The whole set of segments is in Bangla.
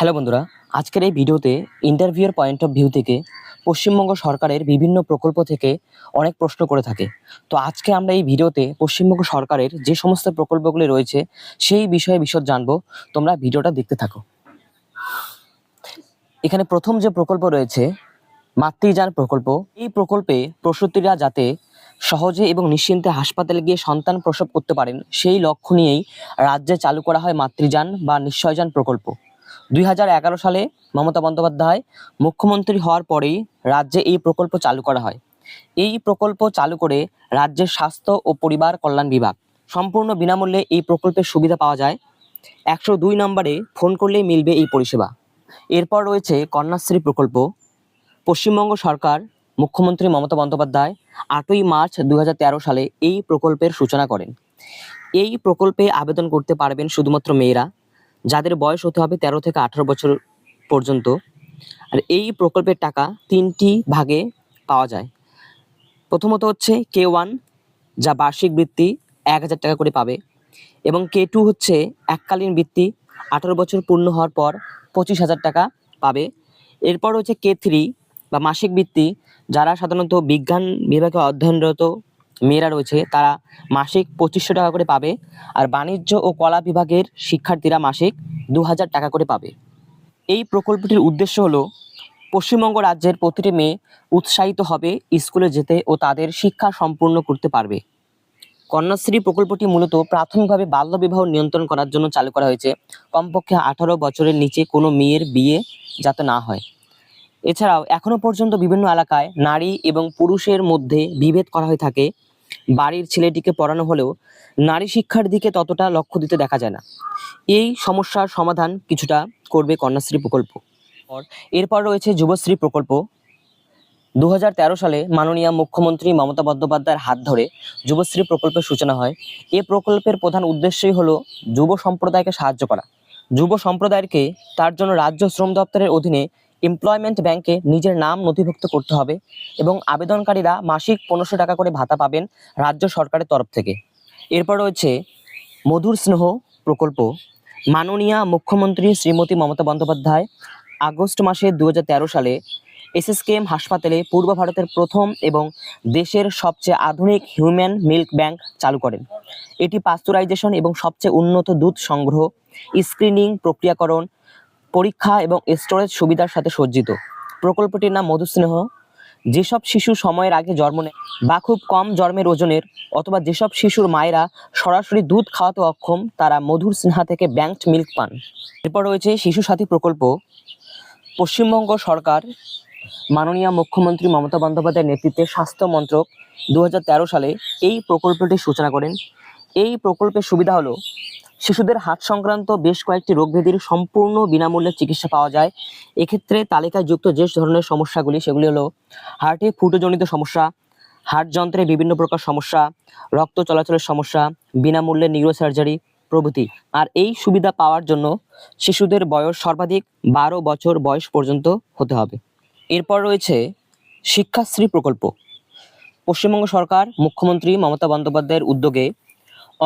হ্যালো বন্ধুরা, আজকের এই ভিডিওতে ইন্টারভিউয়ের পয়েন্ট অফ ভিউ থেকে পশ্চিমবঙ্গ সরকারের বিভিন্ন প্রকল্প থেকে অনেক প্রশ্ন করে থাকে। তো আজকে আমরা এই ভিডিওতে পশ্চিমবঙ্গ সরকারের যে সমস্ত প্রকল্পগুলি রয়েছে সেই বিষয়ে বিশদ জানবো। তোমরা ভিডিওটা দেখতে থাকো। এখানে প্রথম যে প্রকল্প রয়েছে মাতৃযান প্রকল্প। এই প্রকল্পে প্রসূতিরা যাতে সহজে এবং নিশ্চিন্তে হাসপাতালে গিয়ে সন্তান প্রসব করতে পারেন সেই লক্ষ্য নিয়েই রাজ্যে চালু করা হয় মাতৃযান বা নিশ্চয়যান প্রকল্প। 2011 সালে মমতা বন্দ্যোপাধ্যায় মুখ্যমন্ত্রী হওয়ার পরেই রাজ্যে এই প্রকল্প চালু করা হয়। এই প্রকল্প চালু করে রাজ্যের স্বাস্থ্য ও পরিবার কল্যাণ বিভাগ সম্পূর্ণ বিনামূল্যে এই প্রকল্পের সুবিধা পাওয়া যায়। 102 নম্বরে ফোন করলেই মিলবে এই পরিষেবা। এরপর রয়েছে কন্যাশ্রী প্রকল্প। পশ্চিমবঙ্গ সরকার মুখ্যমন্ত্রী মমতা বন্দ্যোপাধ্যায় 8ই মার্চ 2013 সালে এই প্রকল্পের সূচনা করেন। এই প্রকল্পে আবেদন করতে পারবেন শুধুমাত্র মেয়েরা, যাদের বয়স হতে হবে 13 থেকে 18 বছর পর্যন্ত। আর এই প্রকল্পের টাকা 3টি ভাগে পাওয়া যায়। প্রথমত হচ্ছে K1, যা বার্ষিক বৃত্তি 1000 টাকা করে পাবে, এবং K2 হচ্ছে এককালীন বৃত্তি 18 বছর পূর্ণ হওয়ার পর 25,000 টাকা পাবে। এরপর হচ্ছে K3 বা মাসিক বৃত্তি, যারা সাধারণত বিজ্ঞান বিভাগে অধ্যয়নরত মেয়েরা রয়েছে তারা মাসিক 2500 টাকা করে পাবে। আর বাণিজ্য ও কলা বিভাগের শিক্ষার্থীরা মাসিক 2000 টাকা করে পাবে। এই প্রকল্পটির উদ্দেশ্য হলো পশ্চিমবঙ্গ রাজ্যের প্রতিটি মেয়ে উৎসাহিত হবে স্কুলে যেতে ও তাদের শিক্ষা সম্পূর্ণ করতে পারবে। কন্যাশ্রী প্রকল্পটি মূলত প্রাথমিকভাবে বাল্যবিবাহ নিয়ন্ত্রণ করার জন্য চালু করা হয়েছে। কমপক্ষে 18 বছরের নিচে কোনো মেয়ের বিয়ে যাতে না হয়। এছাড়াও এখনো পর্যন্ত বিভিন্ন এলাকায় নারী এবং পুরুষের মধ্যে বিভেদ করা হয়ে থাকে। বাড়ির ছেলেটিকে পড়ানো হলেও নারী শিক্ষার দিকে ততটা লক্ষ্য দিতে দেখা যায় না। এই সমস্যার সমাধান কিছুটা করবে কন্যাশ্রী প্রকল্প। এরপর রয়েছে যুবশ্রী প্রকল্প। 2013 সালে মাননীয় মুখ্যমন্ত্রী মমতা বন্দ্যোপাধ্যায়ের হাত ধরে যুবশ্রী প্রকল্পের সূচনা হয়। এই প্রকল্পের প্রধান উদ্দেশ্যই হলো যুব সম্প্রদায়কে সাহায্য করা। যুব সম্প্রদায়কে তার জন্য রাজ্য শ্রম দপ্তরের অধীনে এমপ্লয়মেন্ট ব্যাংকে নিজের নাম নথিভুক্ত করতে হবে, এবং আবেদনকারীরা মাসিক 1500 টাকা করে ভাতা পাবেন রাজ্য সরকারের তরফ থেকে। এরপর রয়েছে মধুর স্নেহ প্রকল্প। মাননীয় মুখ্যমন্ত্রী শ্রীমতী মমতা বন্দ্যোপাধ্যায় আগস্ট মাসে 2013 সালে SSKM হাসপাতালে পূর্ব ভারতের প্রথম এবং দেশের সবচেয়ে আধুনিক হিউম্যান মিল্ক ব্যাংক চালু করেন। এটি পাস্তুরাইজেশন এবং সবচেয়ে উন্নত দুধ সংগ্রহ, স্ক্রিনিং, প্রক্রিয়াকরণ, পরীক্ষা এবং স্টোরেজ সুবিধার সাথে সজ্জিত। প্রকল্পটির নাম মধুস্নেহ। যেসব শিশু সময়ের আগে জন্ম নেয় বা খুব কম জন্মের ওজনের, অথবা যেসব শিশুর মায়েরা সরাসরি দুধ খাওয়াতে অক্ষম, তারা মধুর স্নেহা থেকে ব্যাংকড মিল্ক পান। এরপর রয়েছে শিশু সাথী প্রকল্প। পশ্চিমবঙ্গ সরকার মাননীয় মুখ্যমন্ত্রী মমতা বন্দ্যোপাধ্যায়ের নেতৃত্বে স্বাস্থ্য মন্ত্রক 2013 সালে এই প্রকল্পটির সূচনা করেন। এই প্রকল্পের সুবিধা হলো শিশুদের হার্ট সংক্রান্ত বেশ কয়েকটি রোগব্যাধির সম্পূর্ণ বিনামূল্যে চিকিৎসা পাওয়া যায়। এক্ষেত্রে তালিকায় যুক্ত যে ধরনের সমস্যাগুলি সেগুলি হলো হার্টে ফুটোজনিত সমস্যা, হার্ট যন্ত্রে বিভিন্ন প্রকার সমস্যা, রক্ত চলাচলের সমস্যা, বিনামূল্যে নিউরো সার্জারি প্রভৃতি। আর এই সুবিধা পাওয়ার জন্য শিশুদের বয়স সর্বাধিক 12 বছর বয়স পর্যন্ত হতে হবে। এরপর রয়েছে শিক্ষাশ্রী প্রকল্প। পশ্চিমবঙ্গ সরকার মুখ্যমন্ত্রী মমতা বন্দ্যোপাধ্যায়ের উদ্যোগে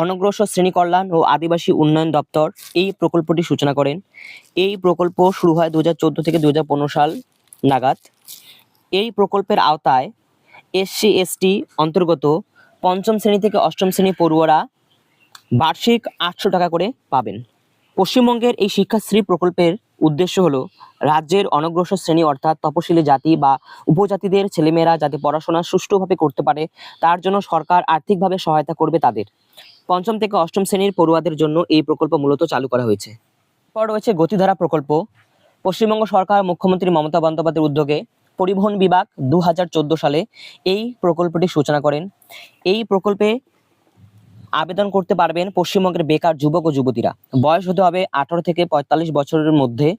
অনগ্রসর শ্রেণী কল্যাণ ও আদিবাসী উন্নয়ন দপ্তর এই প্রকল্পটি সূচনা করেন। এই প্রকল্প শুরু হয় 2014 থেকে 2015 সাল নাগাদ। এই প্রকল্পের আওতায় SC/ST অন্তর্গত পঞ্চম শ্রেণী থেকে অষ্টম শ্রেণী পড়ুয়ারা বার্ষিক 800 টাকা করে পাবেন। পশ্চিমবঙ্গের এই শিক্ষাশ্রী প্রকল্পের উদ্দেশ্য হলো রাজ্যের অনগ্রসর শ্রেণী অর্থাৎ তপশিলি জাতি বা উপজাতিদের ছেলেমেয়েরা যাতে পড়াশোনা সুষ্ঠুভাবে করতে পারে তার জন্য সরকার আর্থিকভাবে সহায়তা করবে তাদের। পঞ্চম থেকে অষ্টম শ্রেণীর পড়ুয়াদের জন্য এই প্রকল্প মূলত চালু করা হয়েছে। এরপর রয়েছে গতিধারা প্রকল্প। পশ্চিমবঙ্গ সরকার মুখ্যমন্ত্রী মমতা বন্দ্যোপাধ্যায়ের উদ্যোগে পরিবহন বিভাগ 2014 সালে এই প্রকল্পটি সূচনা করেন। এই প্রকল্পে আবেদন করতে পারবেন পশ্চিমবঙ্গের বেকার যুবক ও যুবতীরা। বয়স হতে হবে 18 থেকে 45 বছরের মধ্যে।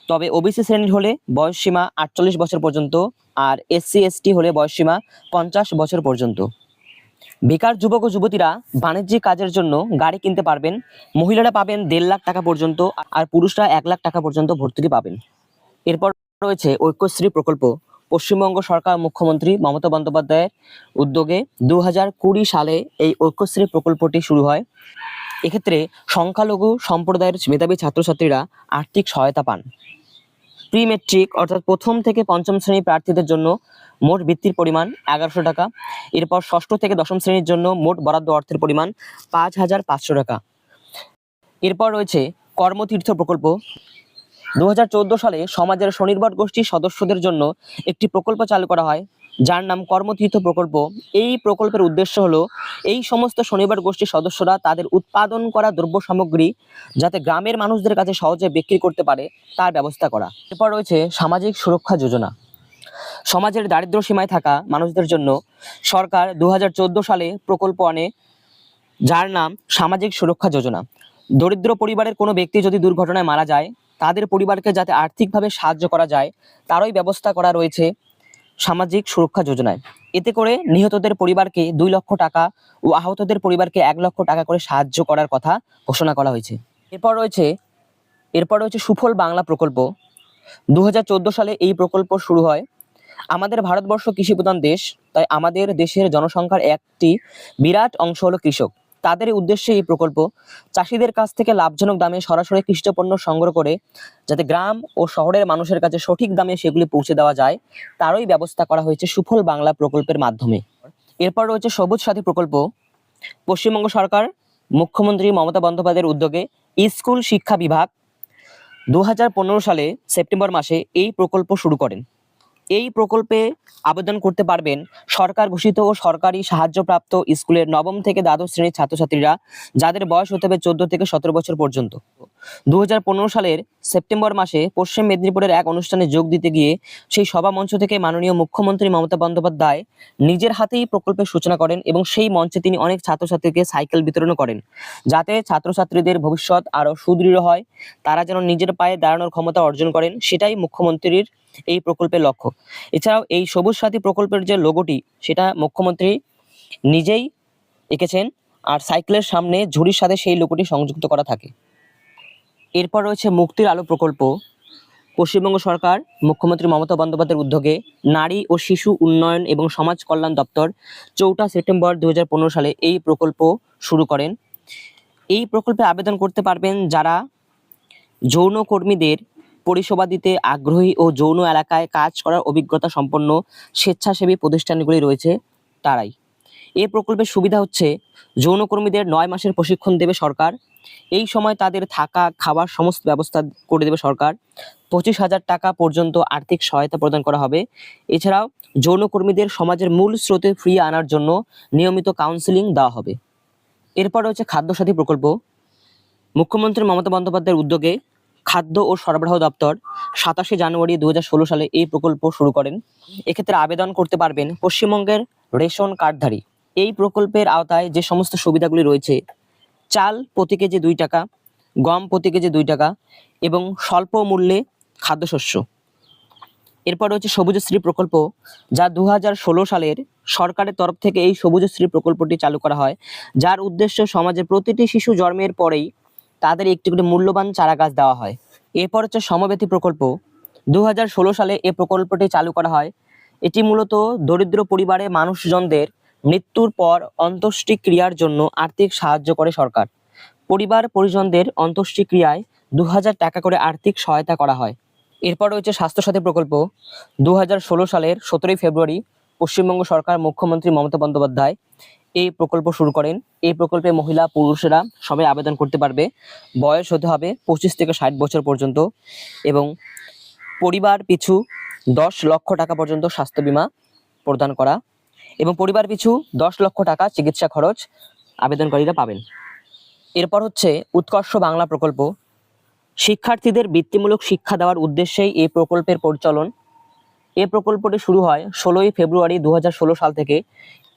তবে ওবিসি শ্রেণীর হলে বয়স সীমা 48 বছর পর্যন্ত, আর SC/ST হলে বয়স সীমা 50 বছর পর্যন্ত। বেকার যুবক ও যুবতীরা বাণিজ্যিক কাজের জন্য গাড়ি কিনতে পারবেন। মহিলারা পাবেন 1.5 লাখ টাকা পর্যন্ত, আর পুরুষরা 1 লাখ টাকা পর্যন্ত ভর্তুকি পাবেন। এরপর রয়েছে ঐক্যশ্রী প্রকল্প। পশ্চিমবঙ্গ সরকার মুখ্যমন্ত্রী মমতা বন্দ্যোপাধ্যায়ের উদ্যোগে 2020 সালে এই ঐক্যশ্রী প্রকল্পটি শুরু হয়। এক্ষেত্রে সংখ্যালঘু সম্প্রদায়ের মেধাবী ছাত্রছাত্রীরা আর্থিক সহায়তা পান। প্রি মেট্রিক অর্থাৎ প্রথম থেকে পঞ্চম শ্রেণী প্রার্থীদের জন্য মোট বৃত্তির পরিমাণ 1100 টাকা। এরপর ষষ্ঠ থেকে দশম শ্রেণীর জন্য মোট বরাদ্দ অর্থের পরিমাণ 5500 টাকা। এরপর রয়েছে কর্মতীর্থ প্রকল্প। 2014 সালে সমাজের স্বনির্ভর গোষ্ঠীর সদস্যদের জন্য একটি প্রকল্প চালু করা হয়, যার নাম কর্মতীর্থ প্রকল্প। এই প্রকল্পের উদ্দেশ্য হলো এই সমস্ত স্বনির্ভর গোষ্ঠীর সদস্যরা তাদের উৎপাদন করা দ্রব্য সামগ্রী যাতে গ্রামের মানুষদের কাছে সহজে বিক্রি করতে পারে তার ব্যবস্থা করা। এরপর রয়েছে সামাজিক সুরক্ষা যোজনা। সমাজের দারিদ্র্য সীমায় থাকা মানুষদের জন্য সরকার 2014 সালে প্রকল্প আনে, যার নাম সামাজিক সুরক্ষা যোজনা। দরিদ্র পরিবারের কোনো ব্যক্তি যদি দুর্ঘটনায় মারা যায়, তাদের পরিবারকে যাতে আর্থিকভাবে সাহায্য করা যায় তারই ব্যবস্থা করা রয়েছে সামাজিক সুরক্ষা যোজনায়। এতে করে নিহতদের পরিবারকে 2 লক্ষ টাকা ও আহতদের পরিবারকে 1 লক্ষ টাকা করে সাহায্য করার কথা ঘোষণা করা হয়েছে। এরপর রয়েছে সুফল বাংলা প্রকল্প। 2014 সালে এই প্রকল্প শুরু হয়। আমাদের ভারতবর্ষ কৃষিপ্রধান দেশ, তাই আমাদের দেশের জনসংখ্যার একটি বিরাট অংশ হলো কৃষক। তাদের উদ্দেশ্যে এই প্রকল্প চাষিদের কাছ থেকে লাভজনক দামে সরাসরি কৃষিজ পণ্য সংগ্রহ করে যাতে গ্রাম ও শহরের মানুষের কাছে সঠিক দামে সেগুলি পৌঁছে দেওয়া যায় তারই ব্যবস্থা করা হয়েছে সুফল বাংলা প্রকল্পের মাধ্যমে। এরপর রয়েছে সবুজ সাথী প্রকল্প। পশ্চিমবঙ্গ সরকার মুখ্যমন্ত্রী মমতা বন্দ্যোপাধ্যায়ের উদ্যোগে স্কুল শিক্ষা বিভাগ 2015 সালে সেপ্টেম্বর মাসে এই প্রকল্প শুরু করেন। এই প্রকল্পে আবেদন করতে পারবেন সরকার ঘোষিত ও সরকারি সাহায্যপ্রাপ্ত স্কুলের নবম থেকে দ্বাদশ শ্রেণীর ছাত্রছাত্রীরা, যাদের বয়স হতে হবে 14 থেকে 17 বছর পর্যন্ত। 2015 সালের সেপ্টেম্বর মাসে পশ্চিম মেদিনীপুরের এক অনুষ্ঠানে যোগ দিতে গিয়ে সেই সভা মঞ্চ থেকে মাননীয় মুখ্যমন্ত্রী মমতা বন্দ্যোপাধ্যায় নিজের হাতেই প্রকল্পের সূচনা করেন এবং সেই মঞ্চে তিনি অনেক ছাত্রছাত্রীকে সাইকেল বিতরণও করেন, যাতে ছাত্রছাত্রীদের ভবিষ্যৎ আরও সুদৃঢ় হয়, তারা যেন নিজের পায়ে দাঁড়ানোর ক্ষমতা অর্জন করেন, সেটাই মুখ্যমন্ত্রীর এই প্রকল্পের লক্ষ্য। এছাড়াও এই সবুজ সাথী প্রকল্পের যে লোগোটি সেটা মুখ্যমন্ত্রী নিজেই এঁকেছেন, আর সাইকেলের সামনে ঝুড়ির সাথে সেই লোগোটি সংযুক্ত করা থাকে। এরপর রয়েছে মুক্তির আলো প্রকল্প। পশ্চিমবঙ্গ সরকার মুখ্যমন্ত্রী মমতা বন্দ্যোপাধ্যায়ের উদ্যোগে নারী ও শিশু উন্নয়ন এবং সমাজ কল্যাণ দপ্তর 4 সেপ্টেম্বর 2015 সালে এই প্রকল্প শুরু করেন। এই প্রকল্পে আবেদন করতে পারবেন যারা যৌনকর্মীদের পরিষেবা দিতে আগ্রহী ও যৌন এলাকায় কাজ করার অভিজ্ঞতা সম্পন্ন স্বেচ্ছাসেবী প্রতিষ্ঠানগুলি রয়েছে তারাই। এই প্রকল্পের সুবিধা হচ্ছে যৌনকর্মীদের 9 মাসের প্রশিক্ষণ দেবে সরকার। এই সময় তাদের থাকা খাবার সমস্ত ব্যবস্থা করে দেবে সরকার। 25,000 টাকা পর্যন্ত আর্থিক সহায়তা প্রদান করা হবে। এছাড়াও যৌনকর্মীদের সমাজের মূল স্রোতে ফিরিয়ে আনার জন্য নিয়মিত কাউন্সেলিং দেওয়া হবে। এরপর রয়েছে খাদ্যসাথী প্রকল্প। মুখ্যমন্ত্রী মমতা বন্দ্যোপাধ্যায়ের উদ্যোগে খাদ্য ও সরবরাহ দপ্তর 27 জানুয়ারি 2016 সালে এই প্রকল্প শুরু করেন। এক্ষেত্রে আবেদন করতে পারবেন পশ্চিমবঙ্গের রেশন কার্ডধারী। এই প্রকল্পের আওতায় যে সমস্ত সুবিধাগুলি রয়েছে, চাল প্রতি কেজি 2 টাকা, গম প্রতি কেজি 2 টাকা এবং স্বল্প মূল্যে খাদ্যশস্য। এরপর রয়েছে সবুজশ্রী প্রকল্প, যা 2016 সালের সরকারের তরফ থেকে এই সবুজশ্রী প্রকল্পটি চালু করা হয়, যার উদ্দেশ্য সমাজের প্রতিটি শিশু জন্মের পরেই তাদের একটি করে মূল্যবান চারা গাছ দেওয়া হয়। এরপর হচ্ছে সমব্যথী প্রকল্প। 2016 সালে এই প্রকল্পটি চালু করা হয়। এটি মূলত দরিদ্র পরিবারে মানুষজনদের মৃত্যুর পর অন্ত্যেষ্টিক্রিয়ার জন্য আর্থিক সাহায্য করে সরকার। পরিবার পরিজনদের অন্ত্যেষ্টিক্রিয়ায় 2000 টাকা করে আর্থিক সহায়তা করা হয়। এরপর রয়েছে স্বাস্থ্যসাথী প্রকল্প। 2016 সালের 17 ফেব্রুয়ারি পশ্চিমবঙ্গ সরকার মুখ্যমন্ত্রী মমতা বন্দ্যোপাধ্যায় এই প্রকল্প শুরু করেন। এই প্রকল্পে মহিলা পুরুষেরা সবাই আবেদন করতে পারবে। বয়স হতে হবে 25 থেকে 60 বছর পর্যন্ত এবং পরিবার পিছু 10 লক্ষ টাকা পর্যন্ত স্বাস্থ্য বীমা প্রদান করা এবং পরিবার পিছু 10 লক্ষ টাকা চিকিৎসা খরচ আবেদনকারীরা পাবেন। এরপর হচ্ছে উৎকর্ষ বাংলা প্রকল্প। শিক্ষার্থীদের বৃত্তিমূলক শিক্ষা দেওয়ার উদ্দেশ্যেই এই প্রকল্পের পরিচালন। এই প্রকল্পটি শুরু হয় 16 ফেব্রুয়ারি 2016 সাল থেকে।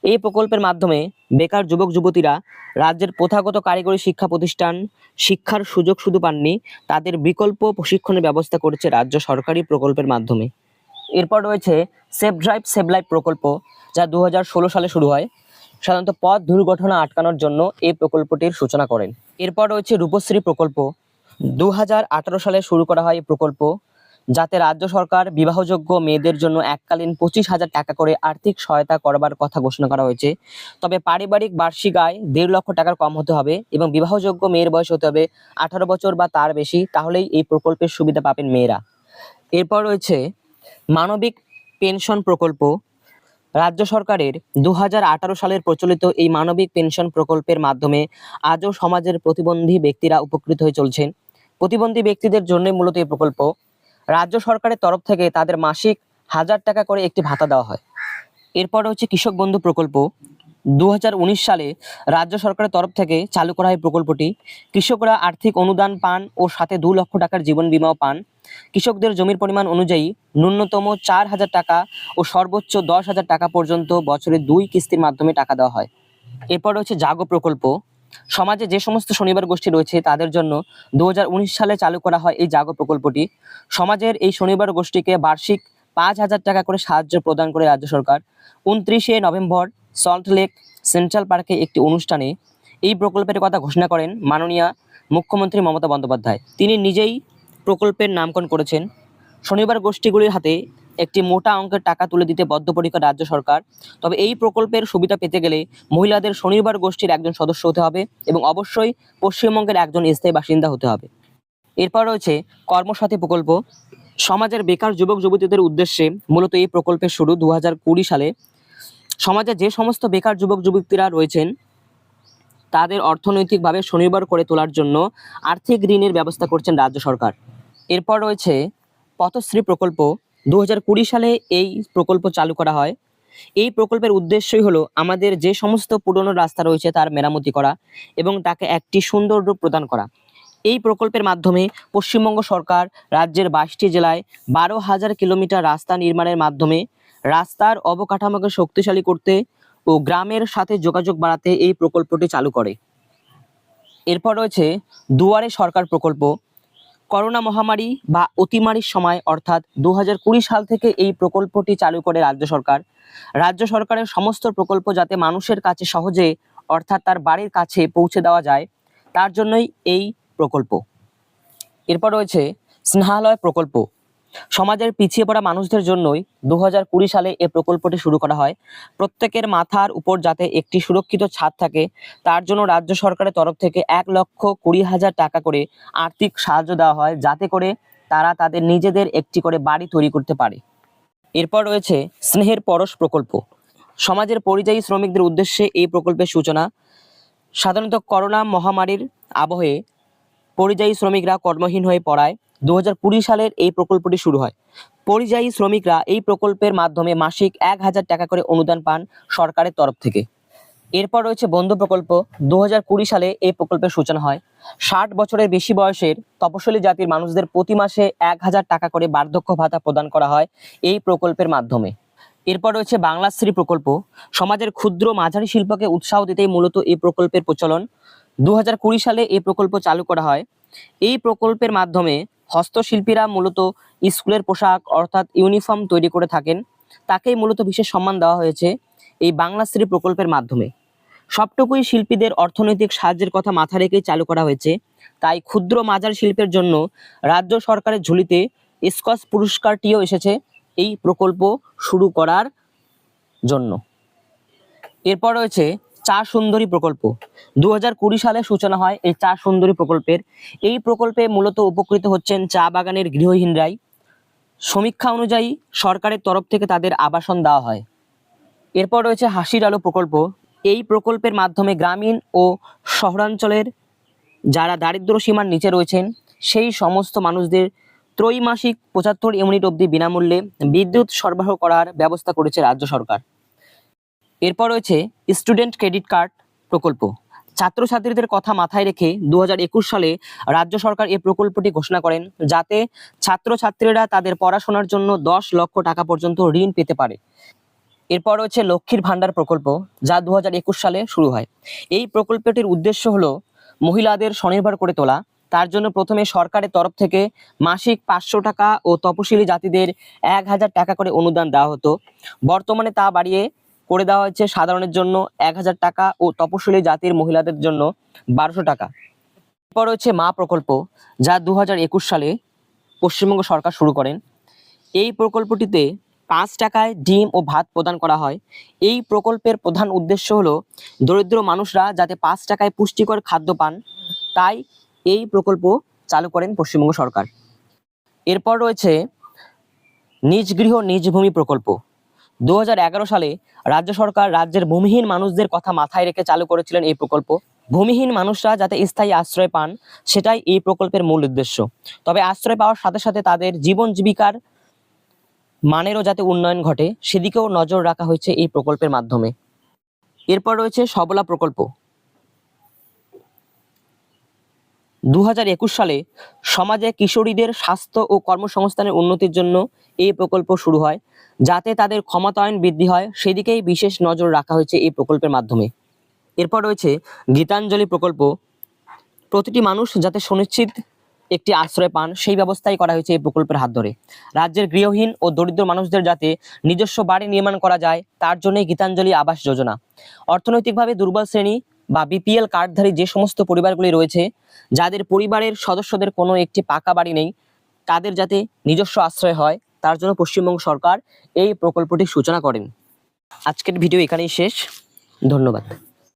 এই প্রকল্পের মাধ্যমে বেকার যুবক যুবতীরা রাজ্যের প্রথাগত কারিগরি শিক্ষা প্রতিষ্ঠান শিক্ষার সুযোগ শুধু পাননি, তাদের বিকল্প প্রশিক্ষণের ব্যবস্থা করেছে রাজ্য সরকারি প্রকল্পের মাধ্যমে। এরপর রয়েছে সেফ ড্রাইভ সেভ লাইফ প্রকল্প, যা 2016 সালে শুরু হয়। সাধারণত পথ দুর্ঘটনা আটকানোর জন্য এই প্রকল্পটির সূচনা করেন। এরপর রয়েছে রূপশ্রী প্রকল্প। 2018 সালে শুরু করা হয় এই প্রকল্প। যাতে রাজ্য সরকার বিবাহযোগ্য মেয়েদের জন্য এককালীন 25,000 টাকা করে আর্থিক সহায়তা করবার কথা ঘোষণা করা হয়েছে। তবে পারিবারিক বার্ষিক আয় 1.5 লক্ষ টাকার কম হতে হবে এবং বিবাহযোগ্য মেয়ের বয়স হতে হবে 18 বছর বা তার বেশি, তাহলেই এই প্রকল্পের সুবিধা পাবেন মেয়েরা। এরপর রয়েছে মানবিক পেনশন প্রকল্প। রাজ্য সরকারের 2018 সালের প্রচলিত এই মানবিক পেনশন প্রকল্পের মাধ্যমে আজও সমাজের প্রতিবন্ধী ব্যক্তিরা উপকৃত হয়ে চলছেন। প্রতিবন্ধী ব্যক্তিদের জন্য মূলত এই প্রকল্প। রাজ্য সরকারের তরফ থেকে তাদের মাসিক 1000 টাকা করে একটি ভাতা দেওয়া হয়। এরপর হচ্ছে কৃষক বন্ধু প্রকল্প। 2019 সালে রাজ্য সরকারের তরফ থেকে চালু করা হয় প্রকল্পটি। কৃষকরা আর্থিক অনুদান পান ও সাথে 2 লক্ষ টাকার জীবন বীমাও পান। কৃষকদের জমির পরিমাণ অনুযায়ী ন্যূনতম 4,000 টাকা ও সর্বোচ্চ 10,000 টাকা পর্যন্ত বছরে 2 কিস্তির মাধ্যমে টাকা দেওয়া হয়। এরপর রয়েছে জাগো প্রকল্প। সমাজে যে সমস্ত শনিবার গোষ্ঠী রয়েছে তাদের জন্য 2019 সালে চালু করা হয় এই জাগো প্রকল্পটি। সমাজের এই শনিবার গোষ্ঠীকে বার্ষিক 5,000 টাকা করে সাহায্য প্রদান করে রাজ্য সরকার। 29শে নভেম্বর সল্টলেক সেন্ট্রাল পার্কে একটি অনুষ্ঠানে এই প্রকল্পের কথা ঘোষণা করেন মাননীয় মুখ্যমন্ত্রী মমতা বন্দ্যোপাধ্যায়। তিনি নিজেই প্রকল্পের নামকরণ করেছেন। শনিবার গোষ্ঠীগুলির হাতে একটি মোটা অঙ্কের টাকা তুলে দিতে বদ্ধপরিকর রাজ্য সরকার। তবে এই প্রকল্পের সুবিধা পেতে গেলে মহিলাদের শনিবার গোষ্ঠীর একজন সদস্য হতে হবে এবং অবশ্যই পশ্চিমবঙ্গের একজন স্থায়ী বাসিন্দা হতে হবে। এরপর রয়েছে কর্মসাথী প্রকল্প। সমাজের বেকার যুবক যুবতীদের উদ্দেশ্যে মূলত এই প্রকল্পের শুরু 2020 সালে। সমাজে যে সমস্ত বেকার যুবক যুবতীরা রয়েছেন তাদের অর্থনৈতিকভাবে স্বনির্ভর করে তোলার জন্য আর্থিক ঋণের ব্যবস্থা করছেন রাজ্য সরকার। এরপর রয়েছে পথশ্রী প্রকল্প। 2020 সালে এই প্রকল্প চালু করা হয়। এই প্রকল্পের উদ্দেশ্যই হলো আমাদের যে সমস্ত পুরনো রাস্তা রয়েছে তার মেরামতি করা এবং তাকে একটি সুন্দর রূপ প্রদান করা। এই প্রকল্পের মাধ্যমে পশ্চিমবঙ্গ সরকার রাজ্যের 22টি জেলায় 12,000 কিলোমিটার রাস্তা নির্মাণের মাধ্যমে রাস্তার অবকাঠামোকে শক্তিশালী করতে ও গ্রামের সাথে যোগাযোগ বাড়াতে এই প্রকল্পটি চালু করে। এরপর রয়েছে দুয়ারে সরকার প্রকল্প। করোনা মহামারী বা অতিমারির সময় অর্থাৎ 2020 সাল থেকে এই প্রকল্পটি চালু করে রাজ্য সরকার। রাজ্য সরকারের সমস্ত প্রকল্প যাতে মানুষের কাছে সহজে অর্থাৎ তার বাড়ির কাছে পৌঁছে দেওয়া যায় তার জন্যই এই প্রকল্প। এরপর রয়েছে স্নেহালয় প্রকল্প। সমাজের পিছিয়ে পড়া মানুষদের জন্যই 2020 সালে এই প্রকল্পটি শুরু করা হয়। প্রত্যেকের মাথার উপর যাতে একটি সুরক্ষিত ছাদ থাকে তার জন্য রাজ্য সরকারের তরফ থেকে 1,20,000 টাকা করে আর্থিক সাহায্য দেওয়া হয় যাতে করে তারা তাদের নিজেদের একটি করে বাড়ি তৈরি করতে পারে। এরপর রয়েছে স্নেহের পরশ প্রকল্প। সমাজের পরিযায়ী শ্রমিকদের উদ্দেশ্যে এই প্রকল্পের সূচনা। সাধারণত করোনা মহামারীর আবহে পরিযায়ী শ্রমিকরা কর্মহীন হয়ে পড়ায় 2020 সালের এই প্রকল্পটি শুরু হয়। পরিযায়ী শ্রমিকরা এই প্রকল্পের মাধ্যমে মাসিক 1,000 টাকা করে অনুদান পান সরকারের তরফ থেকে। এরপর রয়েছে বন্ধু প্রকল্প। 2020 সালে এই প্রকল্পের সূচনা হয়। 60 বছরের বেশি বয়সের তপশিলি জাতির মানুষদের প্রতি মাসে 1,000 টাকা করে বার্ধক্য ভাতা প্রদান করা হয় এই প্রকল্পের মাধ্যমে। এরপর রয়েছে বাংলাশ্রী প্রকল্প। সমাজের ক্ষুদ্র মাঝারি শিল্পকে উৎসাহ দিতেই মূলত এই প্রকল্পের প্রচলন। 2020 সালে এই প্রকল্প চালু করা হয়। এই প্রকল্পের মাধ্যমে হস্তশিল্পীরা মূলত স্কুলের পোশাক অর্থাৎ ইউনিফর্ম তৈরি করে থাকেন, তাকেই মূলত বিশেষ সম্মান দেওয়া হয়েছে এই বাংলাশ্রী প্রকল্পের মাধ্যমে। সবটুকুই শিল্পীদের অর্থনৈতিক সাহায্যের কথা মাথা রেখেই চালু করা হয়েছে। তাই ক্ষুদ্র মাঝারি শিল্পের জন্য রাজ্য সরকারের ঝুলিতে স্কচ পুরস্কারটিও এসেছে এই প্রকল্প শুরু করার জন্য। এরপর রয়েছে চা সুন্দরী প্রকল্প। 2020 সালে সূচনা হয় এই চা সুন্দরী প্রকল্পের। এই প্রকল্পে মূলত উপকৃত হচ্ছেন চা বাগানের গৃহহীনরাই। সমীক্ষা অনুযায়ী সরকারের তরফ থেকে তাদের আবাসন দেওয়া হয়। এরপর রয়েছে হাসির আলো প্রকল্প। এই প্রকল্পের মাধ্যমে গ্রামীণ ও শহরাঞ্চলের যারা দারিদ্র সীমার নিচে রয়েছেন সেই সমস্ত মানুষদের ত্রৈমাসিক 75 ইউনিট অবধি বিনামূল্যে বিদ্যুৎ সরবরাহ করার ব্যবস্থা করেছে রাজ্য সরকার। এরপর রয়েছে স্টুডেন্ট ক্রেডিট কার্ড প্রকল্প। ছাত্রছাত্রীদের কথা মাথায় রেখে 2021 সালে রাজ্য সরকার এই প্রকল্পটি ঘোষণা করেন যাতে ছাত্রছাত্রীরা তাদের পড়াশোনার জন্য 10 লক্ষ টাকা পর্যন্ত ঋণ পেতে পারে। এরপর রয়েছে লক্ষ্মীর ভান্ডার প্রকল্প, যা 2021 সালে শুরু হয়। এই প্রকল্পটির উদ্দেশ্য হলো মহিলাদের স্বনির্ভর করে তোলা। তার জন্য প্রথমে সরকারের তরফ থেকে মাসিক 500 টাকা ও তপশিলি জাতিদের 1,000 টাকা করে অনুদান দেওয়া হতো। বর্তমানে তা বাড়িয়ে করে দেওয়া হয়েছে সাধারণের জন্য 1,000 টাকা ও তপশিলি জাতির মহিলাদের জন্য 1,200 টাকা। এরপর রয়েছে মা প্রকল্প, যা 2021 সালে পশ্চিমবঙ্গ সরকার শুরু করেন। এই প্রকল্পটিতে 5 টাকায় ডিম ও ভাত প্রদান করা হয়। এই প্রকল্পের প্রধান উদ্দেশ্য হলো দরিদ্র মানুষরা যাতে 5 টাকায় পুষ্টিকর খাদ্য পান, তাই এই প্রকল্প চালু করেন পশ্চিমবঙ্গ সরকার। এরপর রয়েছে নিজ গৃহ নিজ ভূমি প্রকল্প। 2011 সালে রাজ্য সরকার রাজ্যের ভূমিহীন মানুষদের কথা মাথায় রেখে চালু করেছিলেন এই প্রকল্প। ভূমিহীন মানুষরা যাতে স্থায়ী আশ্রয় পান, সেটাই এই প্রকল্পের মূল উদ্দেশ্য। তবে আশ্রয় পাওয়ার সাথে সাথে তাদের জীবন জীবিকার মানেরও যাতে উন্নয়ন ঘটে, সেদিকেও নজর রাখা হয়েছে এই প্রকল্পের মাধ্যমে। এরপর রয়েছে সবলা প্রকল্প। 2021 সালে সমাজে কিশোরীদের স্বাস্থ্য ও কর্মসংস্থানের উন্নতির জন্য এই প্রকল্প শুরু হয়। যাতে তাদের ক্ষমতায়ন বৃদ্ধি হয়, সেদিকেই বিশেষ নজর রাখা হয়েছে এই প্রকল্পের মাধ্যমে। এরপর রয়েছে গীতাঞ্জলি প্রকল্প। প্রতিটি মানুষ যাতে সুনিশ্চিত একটি আশ্রয় পান, সেই ব্যবস্থাই করা হয়েছে এই প্রকল্পের হাত ধরে। রাজ্যের গৃহহীন ও দরিদ্র মানুষদের যাতে নিজস্ব বাড়ি নির্মাণ করা যায়, তার জন্যই গীতাঞ্জলি আবাস যোজনা। অর্থনৈতিকভাবে দুর্বল শ্রেণী বা বিপিএল কার্ডধারী যে সমস্ত পরিবারগুলি রয়েছে, যাদের পরিবারের সদস্যদের কোনো একটি পাকা বাড়ি নেই, তাদের যাতে নিজস্ব আশ্রয় হয়, তার জন্য পশ্চিমবঙ্গ সরকার এই প্রকল্পটির সূচনা করেন। আজকের ভিডিও এখানেই শেষ। ধন্যবাদ।